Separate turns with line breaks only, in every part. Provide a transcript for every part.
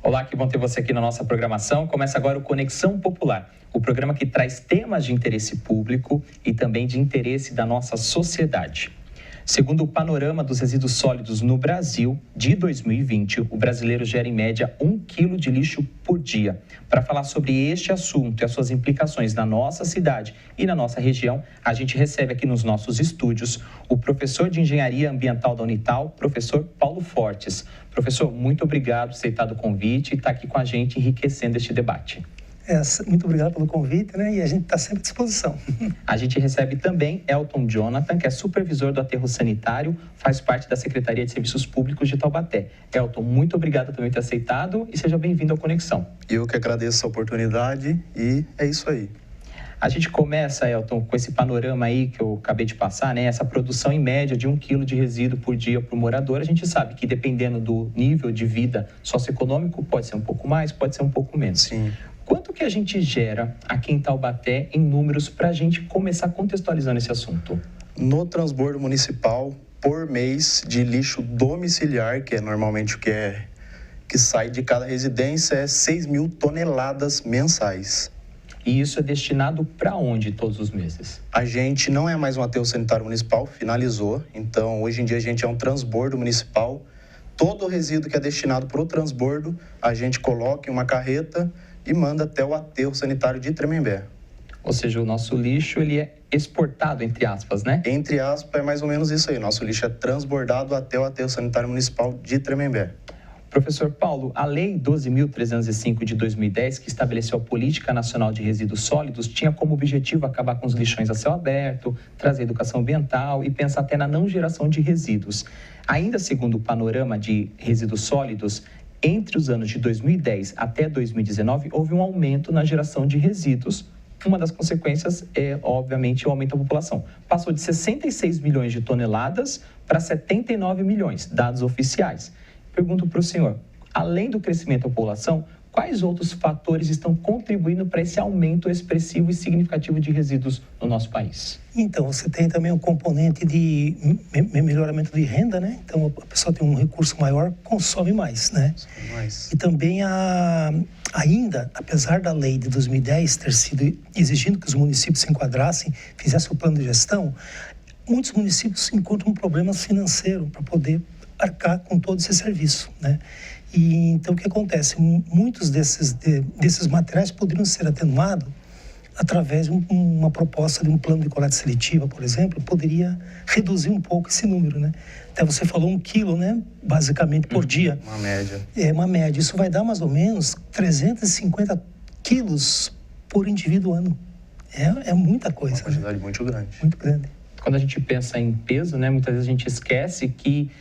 Olá, que bom ter você aqui na nossa programação. Começa agora o Conexão Popular, o programa que traz temas de interesse público e também de interesse da nossa sociedade. Segundo o panorama dos resíduos sólidos no Brasil, de 2020, o brasileiro gera em média 1 quilo de lixo por dia. Para falar sobre este assunto e as suas implicações na nossa cidade e na nossa região, a gente recebe aqui nos nossos estúdios o professor de Engenharia Ambiental da Unital, professor Paulo Fortes. Professor, muito obrigado por aceitar o convite e estar aqui com a gente enriquecendo este debate.
Muito obrigado pelo convite, né? E a gente está sempre à disposição.
A gente recebe também Elton Jonathan, que é supervisor do aterro sanitário, faz parte da Secretaria de Serviços Públicos de Taubaté. Elton, muito obrigado também por ter aceitado e seja bem-vindo ao Conexão.
Eu que agradeço a oportunidade e é isso aí.
A gente começa, Elton, com esse panorama aí que eu acabei de passar, né? Essa produção em média de 1 quilo de resíduo por dia para o morador. A gente sabe que dependendo do nível de vida socioeconômico, pode ser um pouco mais, pode ser um pouco menos.
Sim.
Quanto que a gente gera aqui em Taubaté em números para a gente começar contextualizando esse assunto?
No transbordo municipal, por mês de lixo domiciliar, que é normalmente o que sai de cada residência, é 6 mil toneladas mensais.
E isso é destinado para onde todos os meses?
A gente não é mais um aterro sanitário municipal, finalizou. Então, hoje em dia, a gente é um transbordo municipal. Todo o resíduo que é destinado para o transbordo, a gente coloca em uma carreta e manda até o aterro sanitário de Tremembé.
Ou seja, o nosso lixo ele é exportado, entre aspas, né?
Entre aspas, é mais ou menos isso aí. Nosso lixo é transbordado até o aterro sanitário municipal de Tremembé.
Professor Paulo, a Lei 12.305 de 2010, que estabeleceu a Política Nacional de Resíduos Sólidos, tinha como objetivo acabar com os lixões a céu aberto, trazer educação ambiental e pensar até na não geração de resíduos. Ainda segundo o panorama de resíduos sólidos, entre os anos de 2010 até 2019, houve um aumento na geração de resíduos. Uma das consequências é, obviamente, o aumento da população. Passou de 66 milhões de toneladas para 79 milhões, dados oficiais. Pergunto para o senhor, além do crescimento da população, quais outros fatores estão contribuindo para esse aumento expressivo e significativo de resíduos no nosso país?
Então, você tem também o componente de melhoramento de renda, né? Então, a pessoa tem um recurso maior, consome mais, né? E também, ainda, apesar da lei de 2010 ter sido exigindo que os municípios se enquadrassem, fizessem o plano de gestão, muitos municípios encontram problemas financeiros para poder arcar com todo esse serviço, né? E então o que acontece? Muitos desses materiais poderiam ser atenuados através de uma proposta de um plano de coleta seletiva, por exemplo, poderia reduzir um pouco esse número, né? Até você falou 1 quilo, né? Basicamente por dia.
Uma média.
É uma média. Isso vai dar mais ou menos 350 quilos por indivíduo ano. É muita coisa.
Uma quantidade, né? Muito grande.
Muito grande.
Quando a gente pensa em peso, né? Muitas vezes a gente esquece que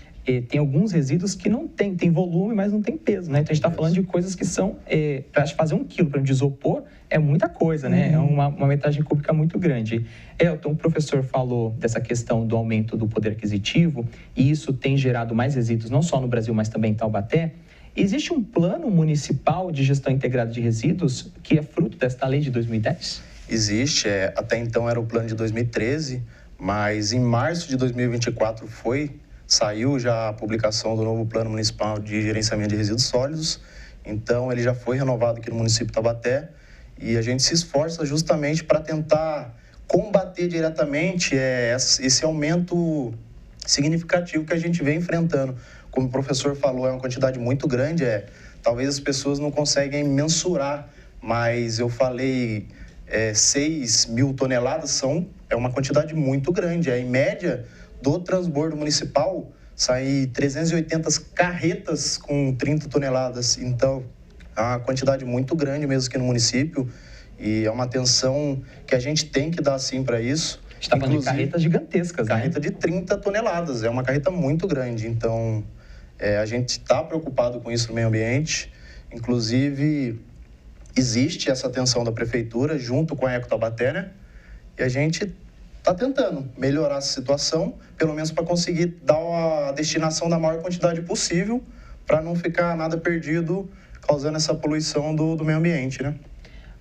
tem alguns resíduos que não tem volume, mas não tem peso, né? Então, a gente está falando de coisas que são, para fazer 1 quilo de isopor, é muita coisa, né? É uma metragem cúbica muito grande. Elton, o professor falou dessa questão do aumento do poder aquisitivo, e isso tem gerado mais resíduos, não só no Brasil, mas também em Taubaté. Existe um plano municipal de gestão integrada de resíduos que é fruto desta lei de 2010?
Existe, até então era o plano de 2013, mas em março de 2024 saiu já a publicação do novo Plano Municipal de Gerenciamento de Resíduos Sólidos. Então, ele já foi renovado aqui no município de Taubaté e a gente se esforça justamente para tentar combater diretamente esse aumento significativo que a gente vem enfrentando. Como o professor falou, é uma quantidade muito grande, talvez as pessoas não conseguem mensurar, mas eu falei 6 mil toneladas é uma quantidade muito grande. Em média, do transbordo municipal, sai 380 carretas com 30 toneladas. Então, é uma quantidade muito grande mesmo aqui no município e é uma atenção que a gente tem que dar, sim, para isso.
A gente está falando de carretas gigantescas, né?
Carreta de 30 toneladas, é uma carreta muito grande. Então, a gente está preocupado com isso no meio ambiente. Inclusive, existe essa atenção da prefeitura junto com a Eco Taubaté, né? E a gente está tentando melhorar essa situação, pelo menos para conseguir dar a destinação da maior quantidade possível, para não ficar nada perdido, causando essa poluição do meio ambiente, né?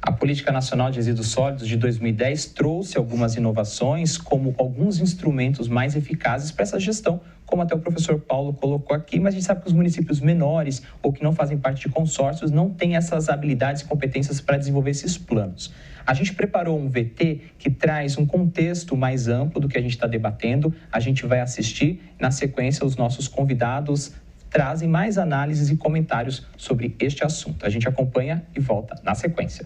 A Política Nacional de Resíduos Sólidos de 2010 trouxe algumas inovações, como alguns instrumentos mais eficazes para essa gestão, como até o professor Paulo colocou aqui, mas a gente sabe que os municípios menores ou que não fazem parte de consórcios não têm essas habilidades e competências para desenvolver esses planos. A gente preparou um VT que traz um contexto mais amplo do que a gente está debatendo. A gente vai assistir, na sequência, os nossos convidados trazem mais análises e comentários sobre este assunto. A gente acompanha e volta na sequência.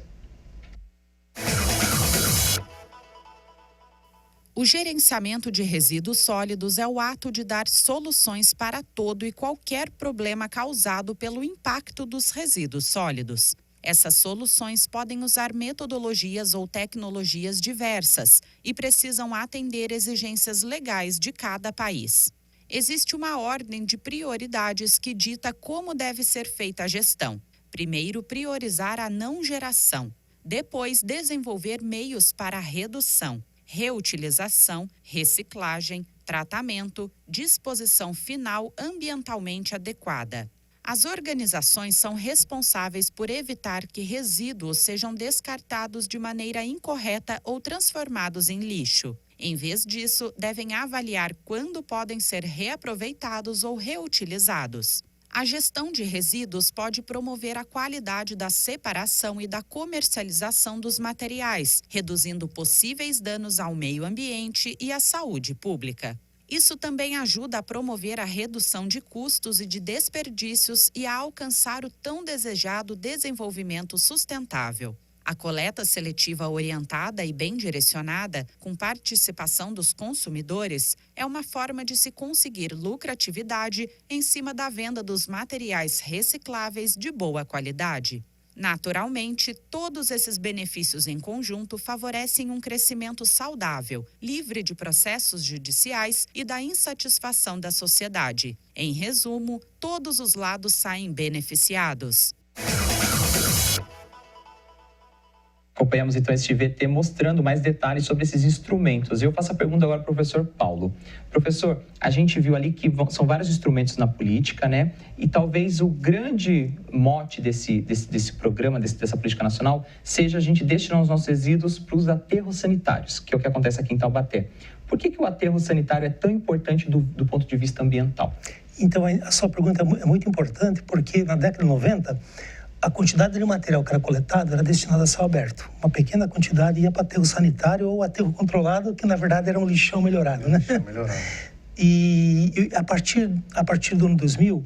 O gerenciamento de resíduos sólidos é o ato de dar soluções para todo e qualquer problema causado pelo impacto dos resíduos sólidos. Essas soluções podem usar metodologias ou tecnologias diversas e precisam atender exigências legais de cada país. Existe uma ordem de prioridades que dita como deve ser feita a gestão. Primeiro, priorizar a não geração. Depois, desenvolver meios para a redução, reutilização, reciclagem, tratamento, disposição final ambientalmente adequada. As organizações são responsáveis por evitar que resíduos sejam descartados de maneira incorreta ou transformados em lixo. Em vez disso, devem avaliar quando podem ser reaproveitados ou reutilizados. A gestão de resíduos pode promover a qualidade da separação e da comercialização dos materiais, reduzindo possíveis danos ao meio ambiente e à saúde pública. Isso também ajuda a promover a redução de custos e de desperdícios e a alcançar o tão desejado desenvolvimento sustentável. A coleta seletiva orientada e bem direcionada, com participação dos consumidores, é uma forma de se conseguir lucratividade em cima da venda dos materiais recicláveis de boa qualidade. Naturalmente, todos esses benefícios em conjunto favorecem um crescimento saudável, livre de processos judiciais e da insatisfação da sociedade. Em resumo, todos os lados saem beneficiados.
Acompanhamos então esse VT mostrando mais detalhes sobre esses instrumentos. Eu faço a pergunta agora para o professor Paulo. Professor, a gente viu ali que são vários instrumentos na política, né? E talvez o grande mote desse programa, dessa política nacional, seja a gente destinar os nossos resíduos para os aterros sanitários, que é o que acontece aqui em Taubaté. Por que o aterro sanitário é tão importante do ponto de vista ambiental?
Então, a sua pergunta é muito importante, porque na década de 90... a quantidade de material que era coletado era destinada a céu aberto. Uma pequena quantidade ia para aterro sanitário ou aterro controlado, que na verdade era um lixão melhorado, né?
Lixão melhorado.
E a partir do ano 2000,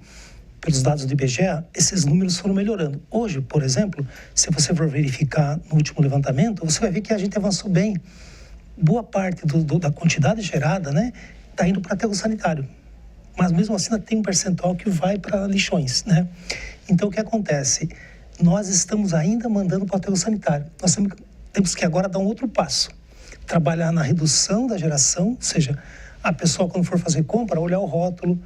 pelos dados do IBGE, esses números foram melhorando. Hoje, por exemplo, se você for verificar no último levantamento, você vai ver que a gente avançou bem. Boa parte da quantidade gerada, né, está indo para aterro sanitário. Mas mesmo assim ainda tem um percentual que vai para lixões, né? Então, o que acontece? Nós estamos ainda mandando para o aterro sanitário. Nós temos que agora dar um outro passo. Trabalhar na redução da geração, ou seja, a pessoa quando for fazer compra, olhar o rótulo,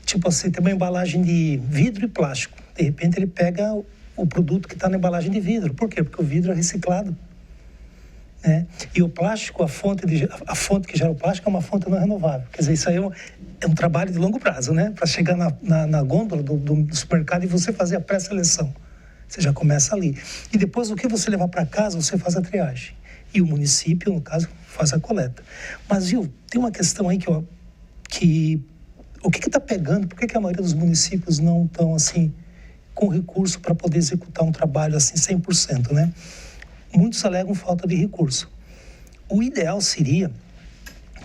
tipo assim, tem uma embalagem de vidro e plástico. De repente ele pega o produto que está na embalagem de vidro. Por quê? Porque o vidro é reciclado. Né? E o plástico, a fonte que gera o plástico é uma fonte não renovável. Quer dizer, isso aí é um trabalho de longo prazo, né? Para chegar na gôndola do supermercado e você fazer a pré-seleção. Você já começa ali. E depois, o que você levar para casa, você faz a triagem. E o município, no caso, faz a coleta. Mas, viu, tem uma questão aí o que está pegando? Por que a maioria dos municípios não estão, assim, com recurso para poder executar um trabalho, assim, 100%, né? Muitos alegam falta de recurso. O ideal seria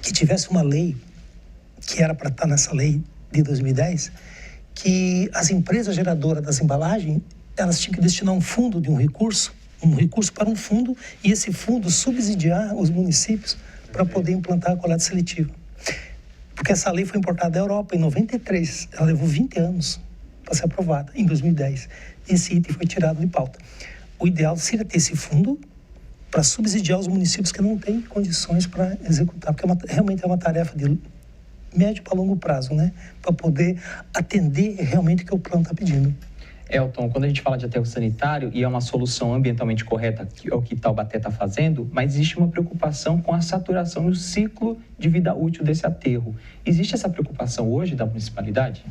que tivesse uma lei, que era para estar nessa lei de 2010, que as empresas geradoras das embalagens, elas tinham que destinar um fundo de um recurso para um fundo, e esse fundo subsidiar os municípios para poder implantar a coleta seletiva. Porque essa lei foi importada da Europa em 93, ela levou 20 anos para ser aprovada, em 2010. Esse item foi tirado de pauta. O ideal seria ter esse fundo para subsidiar os municípios que não têm condições para executar, porque realmente é uma tarefa de médio para longo prazo, né? Para poder atender realmente o que o plano está pedindo.
Elton, quando a gente fala de aterro sanitário, e é uma solução ambientalmente correta, que é o que Taubaté está fazendo, mas existe uma preocupação com a saturação e o ciclo de vida útil desse aterro. Existe essa preocupação hoje da municipalidade?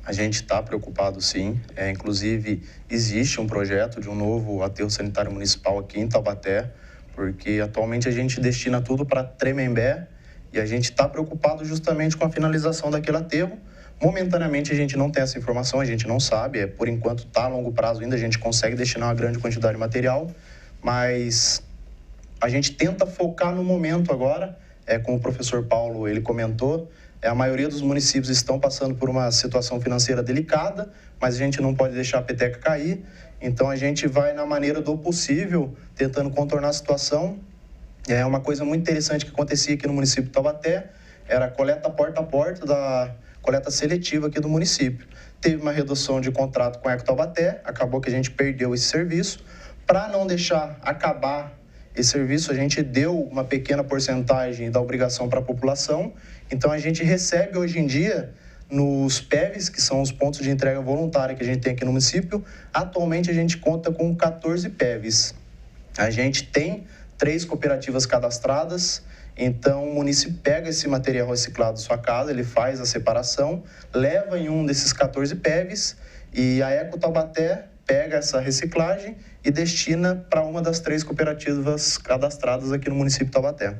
A gente está preocupado, sim. Inclusive, existe um projeto de um novo aterro sanitário municipal aqui em Taubaté, porque atualmente a gente destina tudo para Tremembé e a gente está preocupado justamente com a finalização daquele aterro. Momentaneamente, a gente não tem essa informação, a gente não sabe. Por enquanto, está a longo prazo ainda, a gente consegue destinar uma grande quantidade de material, mas a gente tenta focar no momento agora. Como o professor Paulo ele comentou, a maioria dos municípios estão passando por uma situação financeira delicada, mas a gente não pode deixar a peteca cair. Então, a gente vai, na maneira do possível, tentando contornar a situação. Uma coisa muito interessante que acontecia aqui no município de Taubaté era a coleta porta a porta da coleta seletiva aqui do município. Teve uma redução de contrato com a Eco Taubaté, acabou que a gente perdeu esse serviço. Para não deixar acabar esse serviço, a gente deu uma pequena porcentagem da obrigação para a população. Então, a gente recebe hoje em dia, nos PEVs, que são os pontos de entrega voluntária que a gente tem aqui no município, atualmente a gente conta com 14 PEVs. A gente tem 3 cooperativas cadastradas, então o município pega esse material reciclado da sua casa, ele faz a separação, leva em um desses 14 PEVs e a Eco Taubaté pega essa reciclagem e destina para uma das 3 cooperativas cadastradas aqui no município de Taubaté.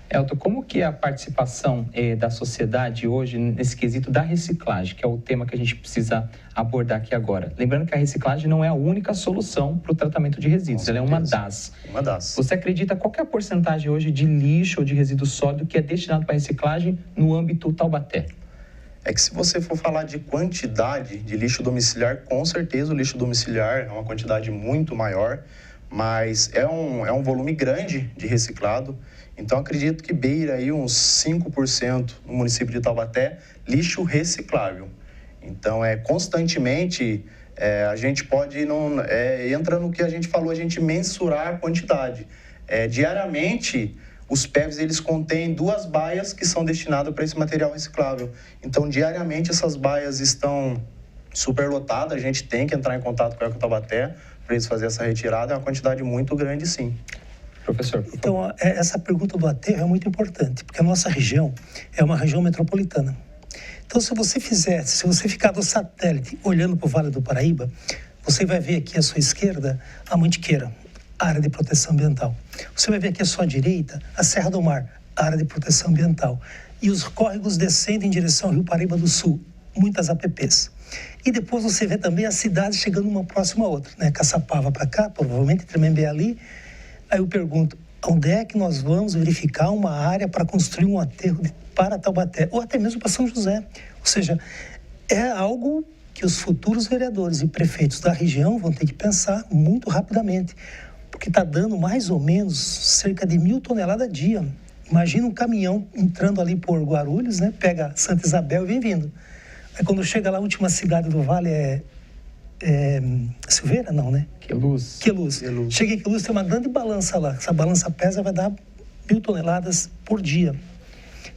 Elton, como que é a participação da sociedade hoje nesse quesito da reciclagem, que é o tema que a gente precisa abordar aqui agora? Lembrando que a reciclagem não é a única solução para o tratamento de resíduos, ela é uma das.
Uma das.
Você acredita qual que é a porcentagem hoje de lixo ou de resíduo sólido que é destinado para reciclagem no âmbito Taubaté?
Que se você for falar de quantidade de lixo domiciliar, com certeza o lixo domiciliar é uma quantidade muito maior, mas é um volume grande de reciclado. Então, acredito que beira aí uns 5% no município de Taubaté, lixo reciclável. Então, constantemente, a gente pode, entra no que a gente falou, a gente mensurar a quantidade. Diariamente, os PEVs, eles contêm 2 baias que são destinadas para esse material reciclável. Então, diariamente, essas baias estão superlotadas, a gente tem que entrar em contato com a Eco Taubaté para eles fazerem essa retirada, é uma quantidade muito grande, sim.
Professor, por favor.
Então, essa pergunta do aterro é muito importante, porque a nossa região é uma região metropolitana. Então, se você ficar do satélite olhando para o Vale do Paraíba, você vai ver aqui à sua esquerda a Mantiqueira, área de proteção ambiental. Você vai ver aqui à sua direita a Serra do Mar, área de proteção ambiental. E os córregos descendem em direção ao Rio Paraíba do Sul, muitas APPs. E depois você vê também as cidades chegando uma próxima a outra, né? Caçapava para cá, provavelmente Tremembé ali. Aí eu pergunto, onde é que nós vamos verificar uma área para construir um aterro para Taubaté, ou até mesmo para São José? Ou seja, é algo que os futuros vereadores e prefeitos da região vão ter que pensar muito rapidamente, porque está dando mais ou menos cerca de 1.000 toneladas a dia. Imagina um caminhão entrando ali por Guarulhos, né? Pega Santa Isabel e vem vindo. Aí quando chega lá, a última cidade do Vale Silveira? Não, né?
Queluz.
Chega em Queluz, tem uma grande balança lá. Essa balança pesa, vai dar 1.000 toneladas por dia.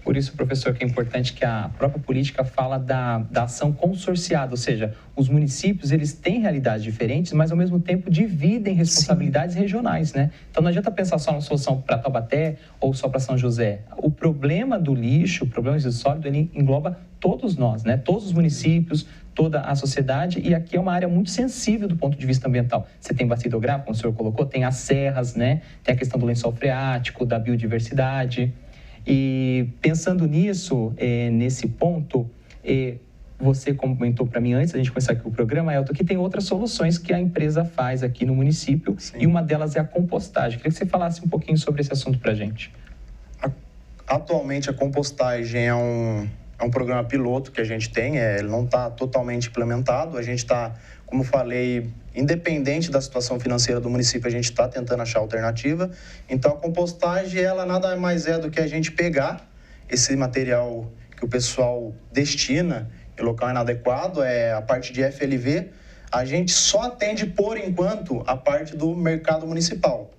Por isso, professor, que é importante que a própria política fala da ação consorciada, ou seja, os municípios, eles têm realidades diferentes, mas, ao mesmo tempo, dividem responsabilidades regionais, né? Então, não adianta pensar só na solução para Taubaté ou só para São José. O problema do lixo, o problema do resíduo sólido, ele engloba todos nós, né? Todos os municípios, toda a sociedade, e aqui é uma área muito sensível do ponto de vista ambiental. Você tem bacia hidrográfica, como o senhor colocou, tem as serras, né? Tem a questão do lençol freático, da biodiversidade. E pensando nisso, nesse ponto, você comentou para mim antes da gente começar aqui o programa, Elton, que tem outras soluções que a empresa faz aqui no município. Sim. E uma delas é a compostagem. Queria que você falasse um pouquinho sobre esse assunto para a gente.
Atualmente, a compostagem é um programa piloto que a gente tem, ele não está totalmente implementado, a gente está, como falei, independente da situação financeira do município, a gente está tentando achar alternativa. Então, a compostagem, ela nada mais é do que a gente pegar esse material que o pessoal destina em local inadequado, a parte de FLV, a gente só atende, por enquanto, a parte do mercado municipal.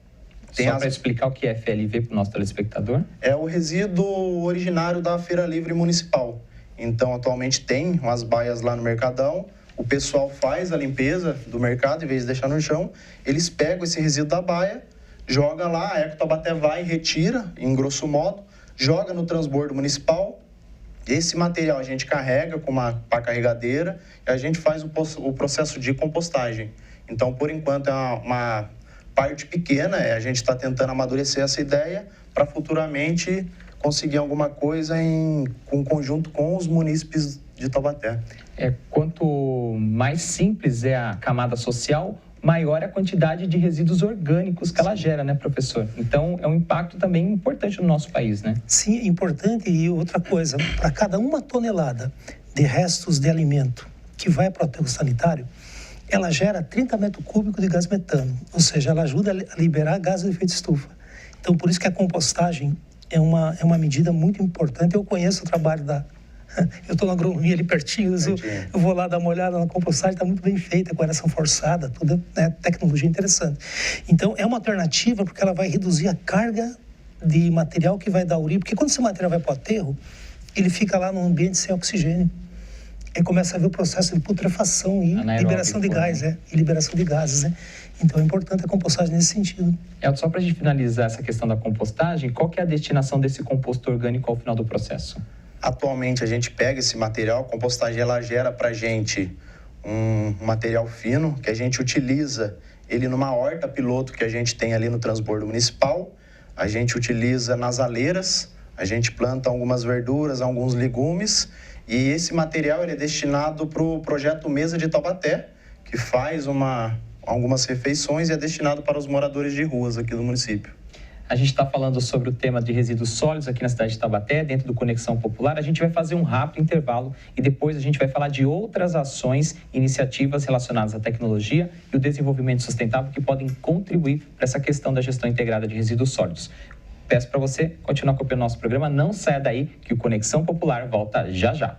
Só para explicar o que é FLV para o nosso telespectador?
É o resíduo originário da Feira Livre Municipal. Então, atualmente tem umas baias lá no Mercadão, o pessoal faz a limpeza do mercado, em vez de deixar no chão, eles pegam esse resíduo da baia, joga lá, a Eco Taubaté vai e retira, em grosso modo, joga no transbordo municipal Esse material a gente carrega com uma pá carregadeira e a gente faz o processo de compostagem. Então, por enquanto, é uma parte pequena, a gente está tentando amadurecer essa ideia para futuramente conseguir alguma coisa em conjunto com os munícipes de Taubaté.
Quanto mais simples é a camada social, maior é a quantidade de resíduos orgânicos que ela gera, né, professor? Então, é um impacto também importante no nosso país, né?
Sim, é importante. E outra coisa, para cada 1 tonelada de restos de alimento que vai para o aterro sanitário, ela gera 30 metros cúbicos de gás metano, ou seja, ela ajuda a liberar gases de efeito estufa. Então, por isso que a compostagem é uma medida muito importante. Eu conheço o trabalho eu estou na agronomia ali pertinho, eu vou lá dar uma olhada na compostagem, está muito bem feita, com aeração forçada, tudo, né, tecnologia interessante. Então, é uma alternativa porque ela vai reduzir a carga de material que vai dar origem, porque quando esse material vai para o aterro, ele fica lá num ambiente sem oxigênio. Aí começa a ver o processo de putrefação e liberação de gás, e liberação de gases, né? Então é importante a compostagem nesse sentido.
Só para a gente finalizar essa questão da compostagem, qual que é a destinação desse composto orgânico ao final do processo?
Atualmente a gente pega esse material, a compostagem ela gera para a gente um material fino que a gente utiliza ele numa horta piloto que a gente tem ali no transbordo municipal. A gente utiliza nas aleiras, a gente planta algumas verduras, alguns legumes e esse material ele é destinado para o projeto Mesa de Taubaté, que faz algumas refeições e é destinado para os moradores de ruas aqui do município.
A gente está falando sobre o tema de resíduos sólidos aqui na cidade de Taubaté, dentro do Conexão Popular. A gente vai fazer um rápido intervalo e depois a gente vai falar de outras ações, iniciativas relacionadas à tecnologia e o desenvolvimento sustentável que podem contribuir para essa questão da gestão integrada de resíduos sólidos. Peço para você continuar acompanhando o nosso programa. Não saia daí que o Conexão Popular volta já já.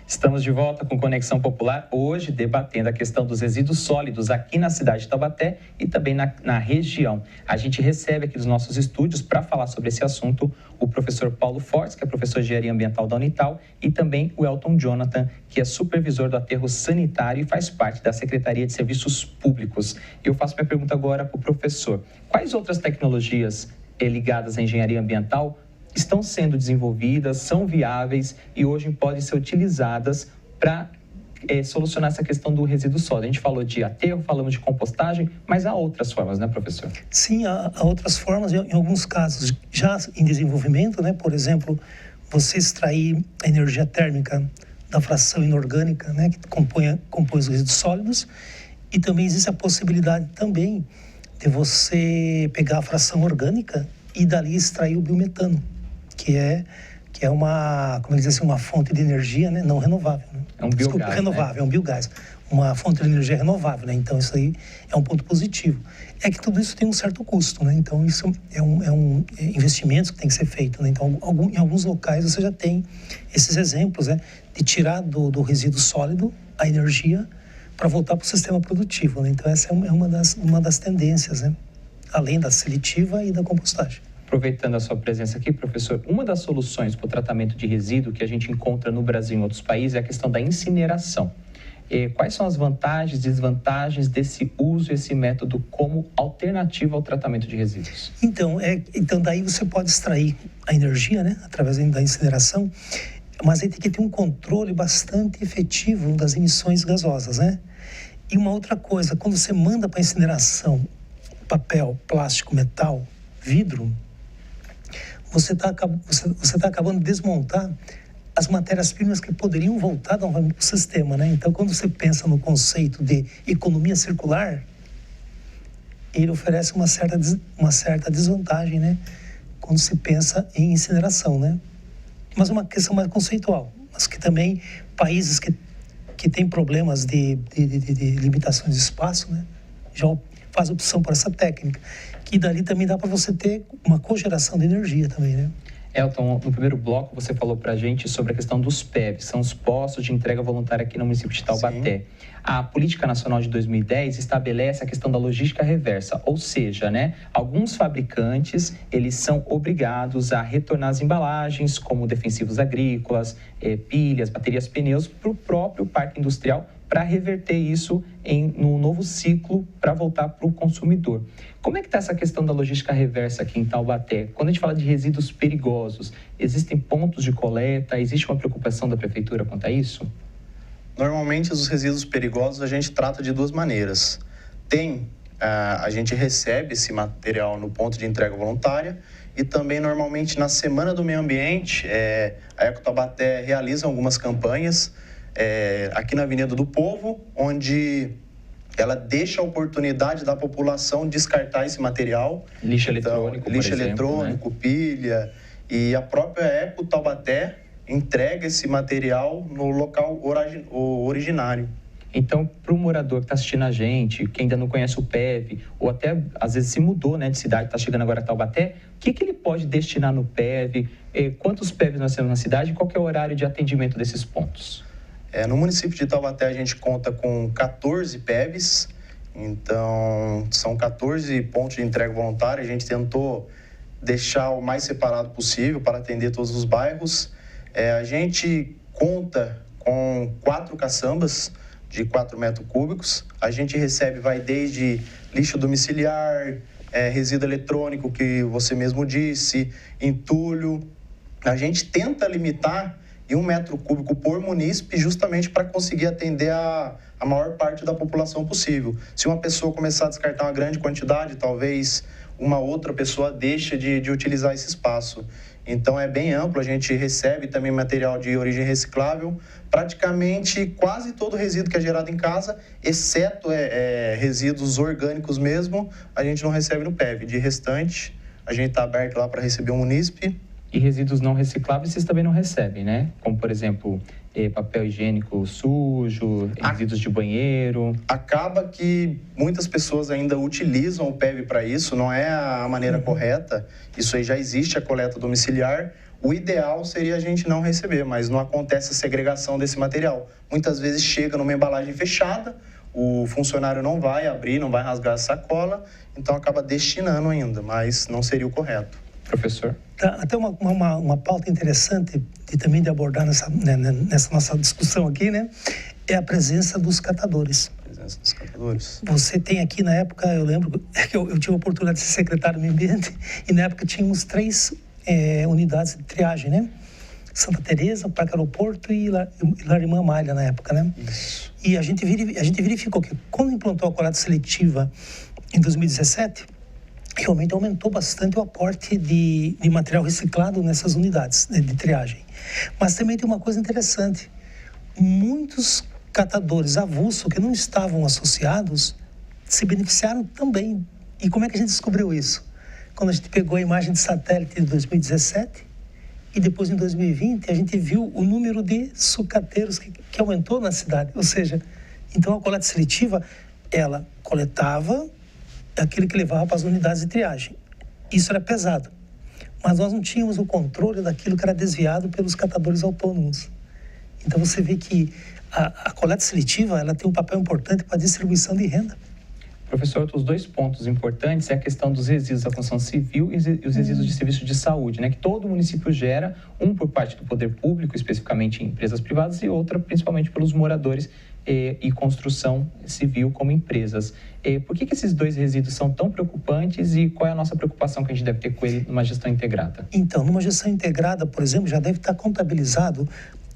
Estamos de volta com Conexão Popular, hoje debatendo a questão dos resíduos sólidos aqui na cidade de Taubaté e também na região. A gente recebe aqui dos nossos estúdios para falar sobre esse assunto o professor Paulo Fortes, que é professor de Engenharia Ambiental da Unital, e também o Elton Jonathan, que é supervisor do aterro sanitário e faz parte da Secretaria de Serviços Públicos. Eu faço minha pergunta agora para o professor. Quais outras tecnologias ligadas à engenharia ambiental estão sendo desenvolvidas, são viáveis e hoje podem ser utilizadas para solucionar essa questão do resíduo sólido? A gente falou de aterro, falamos de compostagem, mas há outras formas, né, professor?
Sim, há outras formas, em alguns casos já em desenvolvimento, né? Por exemplo, você extrair a energia térmica da fração inorgânica, né, que compõe os resíduos sólidos, e também existe a possibilidade também de você pegar a fração orgânica e dali extrair o biometano, que é uma, como dizer assim, uma fonte de energia, né, não renovável. Né?
É um biogás,
desculpa, renovável, né? É um biogás. Uma fonte de energia renovável, né? Então isso aí é um ponto positivo. É que tudo isso tem um certo custo, né? Então isso é um investimento que tem que ser feito, né? Então em alguns locais você já tem esses exemplos, né, de tirar do resíduo sólido a energia para voltar para o sistema produtivo, né? Então essa é uma das tendências, né? Além da seletiva e da compostagem.
Aproveitando a sua presença aqui, professor, uma das soluções para o tratamento de resíduo que a gente encontra no Brasil e em outros países é a questão da incineração. Quais são as vantagens e desvantagens desse uso, esse método como alternativa ao tratamento de resíduos?
Então daí você pode extrair a energia, né, através da incineração, mas aí tem que ter um controle bastante efetivo das emissões gasosas, né? E uma outra coisa, quando você manda para incineração papel, plástico, metal, vidro, você está acabando de desmontar as matérias-primas que poderiam voltar novamente para o sistema, né? Então, quando você pensa no conceito de economia circular, ele oferece uma certa desvantagem, né? Quando se pensa em incineração, né? Mas uma questão mais conceitual, mas que também países que têm problemas de limitações de espaço, né, já faz opção por essa técnica, que dali também dá para você ter uma cogeração de energia também, né?
Elton, no primeiro bloco você falou para a gente sobre a questão dos PEVs, são os postos de entrega voluntária aqui no município de Taubaté. Sim. A Política Nacional de 2010 estabelece a questão da logística reversa, ou seja, alguns fabricantes, eles são obrigados a retornar as embalagens, como defensivos agrícolas, pilhas, baterias, pneus, para o próprio parque industrial, para reverter isso no novo ciclo, para voltar para o consumidor. Como é que está essa questão da logística reversa aqui em Taubaté? Quando a gente fala de resíduos perigosos, existem pontos de coleta? Existe uma preocupação da prefeitura quanto a isso?
Normalmente, os resíduos perigosos a gente trata de duas maneiras. A gente recebe esse material no ponto de entrega voluntária e também, normalmente, na Semana do Meio Ambiente, a Eco Taubaté realiza algumas campanhas aqui na Avenida do Povo, onde ela deixa a oportunidade da população descartar esse material.
Lixo eletrônico,
lixo eletrônico, pilha. E a própria Eco Taubaté entrega esse material no local originário.
Então, para o morador que está assistindo a gente, que ainda não conhece o PEV, ou até às vezes se mudou de cidade, está chegando agora a Taubaté, o que ele pode destinar no PEV? Quantos PEVs nós temos na cidade e qual que é o horário de atendimento desses pontos?
No município de Taubaté, a gente conta com 14 PEVs, então são 14 pontos de entrega voluntária. A gente tentou deixar o mais separado possível para atender todos os bairros. A gente conta com 4 caçambas de 4 metros cúbicos. A gente vai desde lixo domiciliar, resíduo eletrônico, que você mesmo disse, entulho. A gente tenta limitar em 1 metro cúbico por munícipe, justamente para conseguir atender a maior parte da população possível. Se uma pessoa começar a descartar uma grande quantidade, talvez uma outra pessoa deixe de utilizar esse espaço. Então, é bem amplo, a gente recebe também material de origem reciclável, praticamente quase todo resíduo que é gerado em casa, exceto resíduos orgânicos mesmo, a gente não recebe no PEV. De restante, a gente está aberto lá para receber um munícipe.
E resíduos não recicláveis vocês também não recebem, Como, por exemplo, papel higiênico sujo, resíduos de banheiro. Acaba que muitas pessoas ainda utilizam o PEV para isso, não é a maneira correta. Isso aí já existe, a coleta domiciliar. O ideal seria a gente não receber, mas não acontece a segregação desse material. Muitas vezes chega numa embalagem fechada, o funcionário não vai abrir, não vai rasgar a sacola, então acaba destinando ainda, mas não seria o correto. Professor?
Até uma pauta interessante também de abordar nessa nossa discussão aqui, é a presença dos catadores.
Presença dos catadores.
Você tem aqui, na época, eu lembro que eu tive a oportunidade de ser secretário do meio ambiente, e na época tínhamos 3 unidades de triagem, Santa Teresa, Parque Aeroporto e Larimã Malha, na época,
Isso.
E a gente verificou que quando implantou a coleta seletiva em 2017, realmente aumentou bastante o aporte de material reciclado nessas unidades de triagem. Mas também tem uma coisa interessante. Muitos catadores avulsos que não estavam associados se beneficiaram também. E como é que a gente descobriu isso? Quando a gente pegou a imagem de satélite de 2017 e depois em 2020 a gente viu o número de sucateiros que aumentou na cidade. Ou seja, então a coleta seletiva, ela coletava aquele que levava para as unidades de triagem. Isso era pesado. Mas nós não tínhamos o controle daquilo que era desviado pelos catadores autônomos. Então você vê que a coleta seletiva, ela tem um papel importante para a distribuição de renda.
Professor, os 2 pontos importantes é a questão dos resíduos da construção civil e os resíduos de serviço de saúde, que todo município gera, um por parte do poder público, especificamente em empresas privadas, e outra principalmente pelos moradores e construção civil como empresas. Por que esses 2 resíduos são tão preocupantes e qual é a nossa preocupação que a gente deve ter com ele numa gestão integrada? Então,
numa gestão integrada, por exemplo, já deve estar contabilizado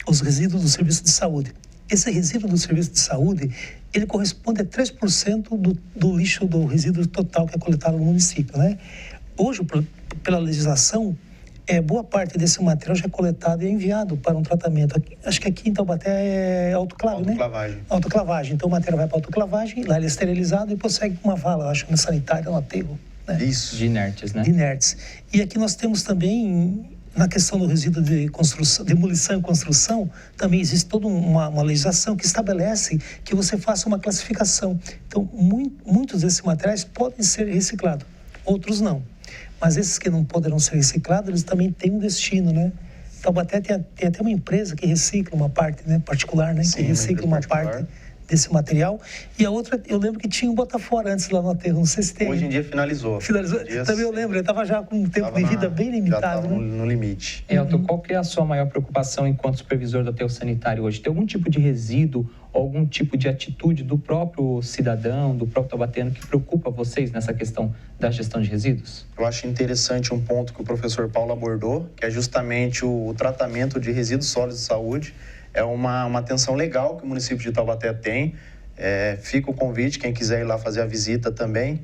os resíduos do serviço de saúde. Esse resíduo do serviço de saúde, ele corresponde a 3% do lixo, do resíduo total que é coletado no município, Hoje, pela legislação, boa parte desse material já é coletado e é enviado para um tratamento. Acho que aqui em Taubaté é autoclave,
Autoclavagem.
Autoclavagem. Então o material vai para a autoclavagem, lá ele é esterilizado e prossegue com uma vala, acho, na sanitária, no aterro.
Isso.
De inertes,
De inertes. E aqui nós temos também, na questão do resíduo de construção, demolição e construção, também existe toda uma legislação que estabelece que você faça uma classificação. Então, muitos desses materiais podem ser reciclados, outros não. Mas esses que não poderão ser reciclados, eles também têm um destino, né? Taubaté tem até uma empresa que recicla uma parte, né, particular, né?
Sim,
que recicla uma parte desse material. E a outra, eu lembro que tinha um Botafora antes lá no aterro, não sei se tem.
Hoje em dia finalizou.
Também eu lembro, ele estava já com um tempo de vida bem limitado.
Já estava no limite.
Elton, qual que é a sua maior preocupação enquanto supervisor do aterro sanitário hoje? Tem algum tipo de resíduo, algum tipo de atitude do próprio cidadão, do próprio taubateano que preocupa vocês nessa questão da gestão de resíduos?
Eu acho interessante um ponto que o professor Paulo abordou, que é justamente o tratamento de resíduos sólidos de saúde. É uma atenção legal que o município de Taubaté tem. Fica o convite, quem quiser ir lá fazer a visita também.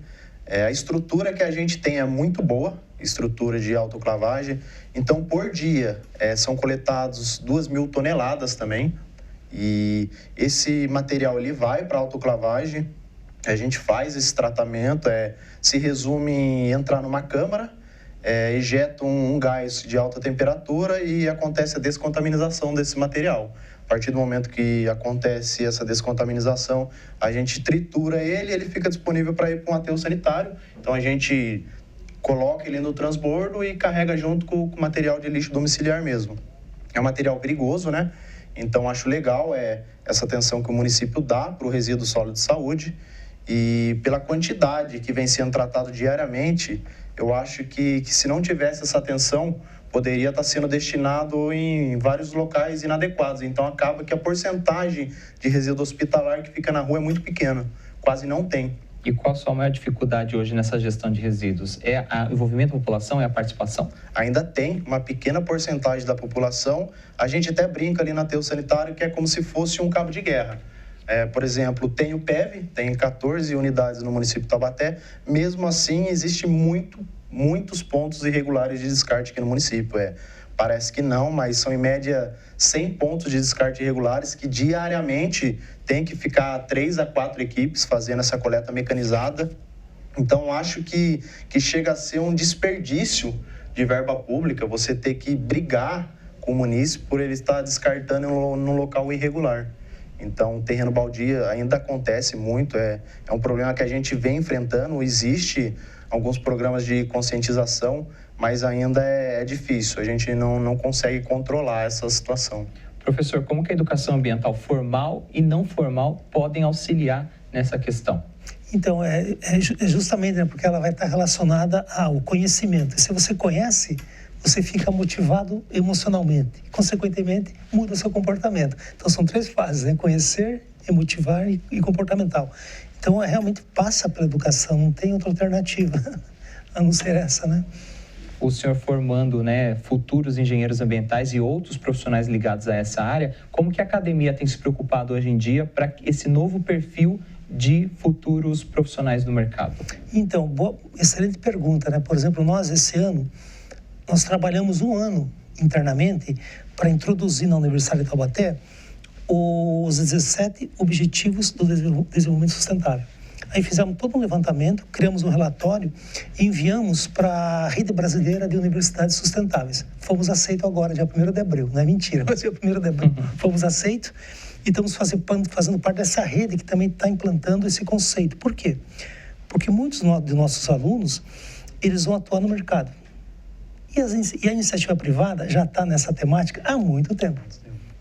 A estrutura que a gente tem é muito boa, estrutura de autoclavagem. Então, por dia, são coletados 2.000 toneladas também. E esse material ele vai para a autoclavagem. A gente faz esse tratamento, se resume em entrar numa câmara, ejeta um gás de alta temperatura e acontece a descontaminação desse material. A partir do momento que acontece essa descontaminação, a gente tritura ele fica disponível para ir para um aterro sanitário. Então, a gente coloca ele no transbordo e carrega junto com o material de lixo domiciliar mesmo. É um material perigoso, né? Então, acho legal essa atenção que o município dá para o resíduo sólido de saúde. E pela quantidade que vem sendo tratado diariamente, eu acho que se não tivesse essa atenção, poderia estar sendo destinado em vários locais inadequados. Então, acaba que a porcentagem de resíduo hospitalar que fica na rua é muito pequena, quase não tem.
E qual a sua maior dificuldade hoje nessa gestão de resíduos? É o envolvimento da população, é a participação?
Ainda tem uma pequena porcentagem da população. A gente até brinca ali no aterro sanitário que é como se fosse um cabo de guerra. Por exemplo, tem o PEV, tem 14 unidades no município de Taubaté. Mesmo assim, existe muitos pontos irregulares de descarte aqui no município. Parece que não, mas são em média 100 pontos de descarte irregulares que diariamente tem que ficar 3 a 4 equipes fazendo essa coleta mecanizada. Então, acho que chega a ser um desperdício de verba pública você ter que brigar com o município por ele estar descartando num local irregular. Então, terreno baldio ainda acontece muito, é um problema que a gente vem enfrentando. Existe alguns programas de conscientização, mas ainda é difícil, a gente não consegue controlar essa situação.
Professor, como que a educação ambiental formal e não formal podem auxiliar nessa questão?
Então, justamente, né, porque ela vai estar relacionada ao conhecimento. E se você conhece, você fica motivado emocionalmente. Consequentemente, muda o seu comportamento. Então, são 3 fases, né? Conhecer, motivar e comportamental. Então, realmente passa pela educação, não tem outra alternativa a não ser essa, né?
O senhor formando, né, futuros engenheiros ambientais e outros profissionais ligados a essa área, como que a academia tem se preocupado hoje em dia para esse novo perfil de futuros profissionais do mercado? Então,
excelente pergunta, né? Por exemplo, nós, esse ano, nós trabalhamos 1 ano internamente para introduzir na Universidade de Taubaté os 17 Objetivos do Desenvolvimento Sustentável. Aí fizemos todo um levantamento, criamos um relatório e enviamos para a Rede Brasileira de Universidades Sustentáveis. Fomos aceitos agora, dia 1º de abril, não é mentira, mas dia 1º de abril. Fomos aceitos e estamos fazendo parte dessa rede que também está implantando esse conceito. Por quê? Porque muitos de nossos alunos, eles vão atuar no mercado. E a iniciativa privada já está nessa temática há muito tempo.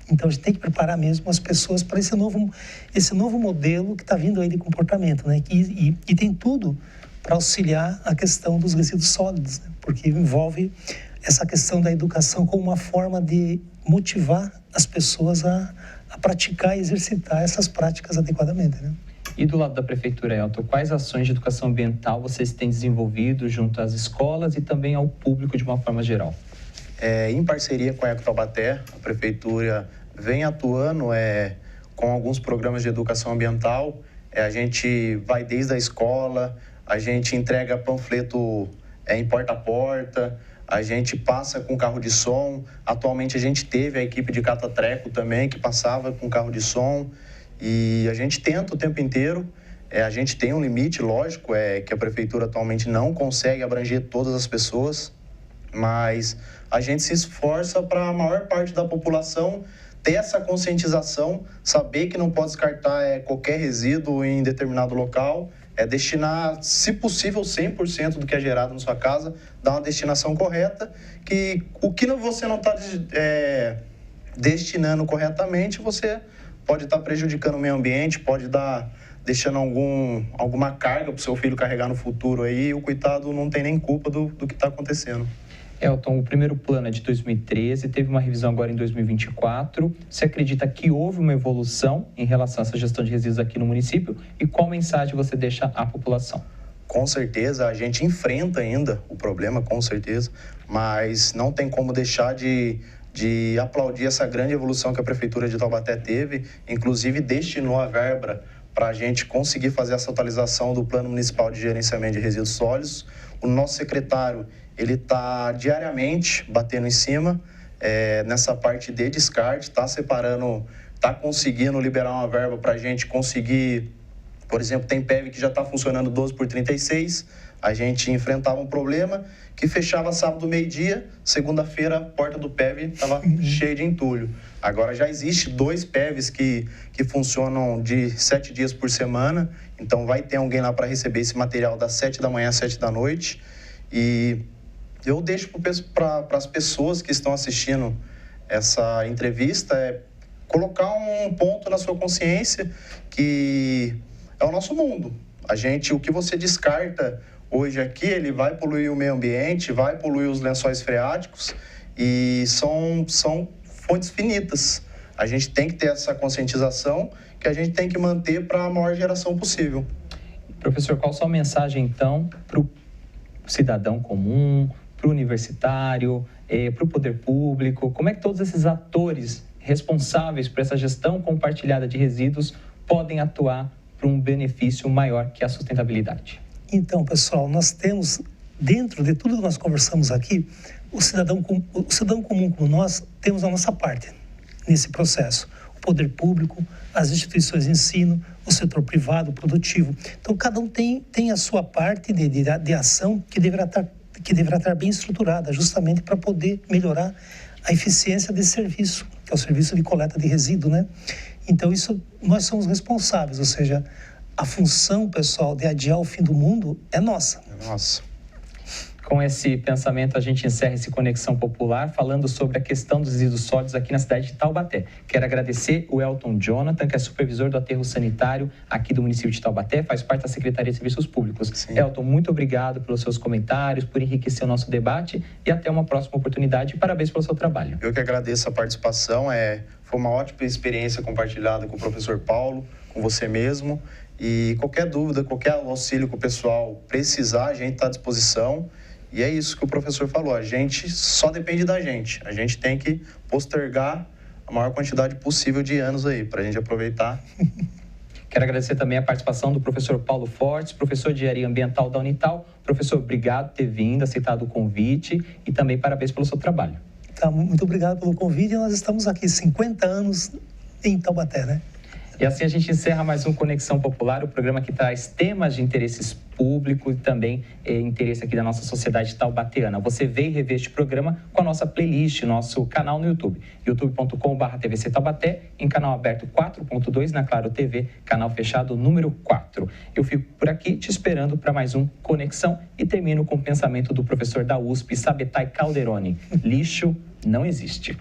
Então, a gente tem que preparar mesmo as pessoas para esse novo modelo que está vindo aí de comportamento, né? E tem tudo para auxiliar a questão dos resíduos sólidos, né? Porque envolve essa questão da educação como uma forma de motivar as pessoas a praticar e exercitar essas práticas adequadamente, né?
E do lado da Prefeitura, Elton, quais ações de educação ambiental vocês têm desenvolvido junto às escolas e também ao público de uma forma geral?
Em parceria com a Eco Taubaté, a Prefeitura vem atuando com alguns programas de educação ambiental. A gente vai desde a escola, a gente entrega panfleto em porta a porta, a gente passa com carro de som. Atualmente a gente teve a equipe de cata-treco também, que passava com carro de som. E a gente tenta o tempo inteiro. A gente tem um limite, lógico, que a Prefeitura atualmente não consegue abranger todas as pessoas, mas a gente se esforça para a maior parte da população ter essa conscientização, saber que não pode descartar qualquer resíduo em determinado local. destinar, se possível, 100% do que é gerado na sua casa, dar uma destinação correta, que o que você não está destinando corretamente, você pode estar prejudicando o meio ambiente, pode estar deixando alguma carga para o seu filho carregar no futuro aí, e o coitado não tem nem culpa do que está acontecendo.
Elton, o primeiro plano é de 2013, teve uma revisão agora em 2024. Você acredita que houve uma evolução em relação a essa gestão de resíduos aqui no município? E qual mensagem você deixa à população?
Com certeza, a gente enfrenta ainda o problema, com certeza, mas não tem como deixar de aplaudir essa grande evolução que a Prefeitura de Taubaté teve, inclusive destinou a verba para a gente conseguir fazer essa atualização do Plano Municipal de Gerenciamento de Resíduos Sólidos. O nosso secretário, ele está diariamente batendo em cima nessa parte de descarte, está separando, está conseguindo liberar uma verba para a gente conseguir, por exemplo, tem PEV que já está funcionando 12/36, a gente enfrentava um problema que fechava sábado meio-dia, segunda-feira a porta do PEV estava cheia de entulho. Agora já existe 2 PEVs que funcionam de 7 dias por semana, então vai ter alguém lá para receber esse material das 7 da manhã às 7 da noite. E eu deixo para as pessoas que estão assistindo essa entrevista colocar um ponto na sua consciência que é o nosso mundo. O que você descarta hoje aqui, ele vai poluir o meio ambiente, vai poluir os lençóis freáticos e são fontes finitas. A gente tem que ter essa conscientização que a gente tem que manter para a maior geração possível.
Professor, qual a sua mensagem, então, para o cidadão comum, para o universitário, para o poder público? Como é que todos esses atores responsáveis por essa gestão compartilhada de resíduos podem atuar para um benefício maior que a sustentabilidade?
Então, pessoal, nós temos, dentro de tudo que nós conversamos aqui, o cidadão comum como nós, temos a nossa parte nesse processo. O poder público, as instituições de ensino, o setor privado, produtivo. Então, cada um tem a sua parte de ação que deverá estar bem estruturada, justamente para poder melhorar a eficiência desse serviço, que é o serviço de coleta de resíduo, né? Então, isso nós somos responsáveis, ou seja, a função, pessoal, de adiar o fim do mundo é nossa.
É nossa.
Com esse pensamento, a gente encerra esse Conexão Popular, falando sobre a questão dos resíduos sólidos aqui na cidade de Taubaté. Quero agradecer o Elton Jonathan, que é supervisor do aterro sanitário aqui do município de Taubaté, faz parte da Secretaria de Serviços Públicos. Sim. Elton, muito obrigado pelos seus comentários, por enriquecer o nosso debate e até uma próxima oportunidade. Parabéns pelo seu trabalho.
Eu que agradeço a participação, foi uma ótima experiência compartilhada com o professor Paulo, com você mesmo. E qualquer dúvida, qualquer auxílio que o pessoal precisar, a gente está à disposição. E é isso que o professor falou, a gente só depende da gente. A gente tem que postergar a maior quantidade possível de anos aí, para a gente aproveitar.
Quero agradecer também a participação do professor Paulo Fortes, professor de Engenharia Ambiental da Unital. Professor, obrigado por ter vindo, aceitado o convite e também parabéns pelo seu trabalho.
Tá, muito obrigado pelo convite. Nós estamos aqui 50 anos em Taubaté, né?
E assim a gente encerra mais um Conexão Popular, o programa que traz temas de interesses públicos e também interesse aqui da nossa sociedade taubateana. Você vê e revê este programa com a nossa playlist, nosso canal no YouTube, youtube.com/TVC Taubaté, em canal aberto 4.2 na Claro TV, canal fechado número 4. Eu fico por aqui te esperando para mais um Conexão e termino com o pensamento do professor da USP, Sabetai Calderoni: lixo não existe.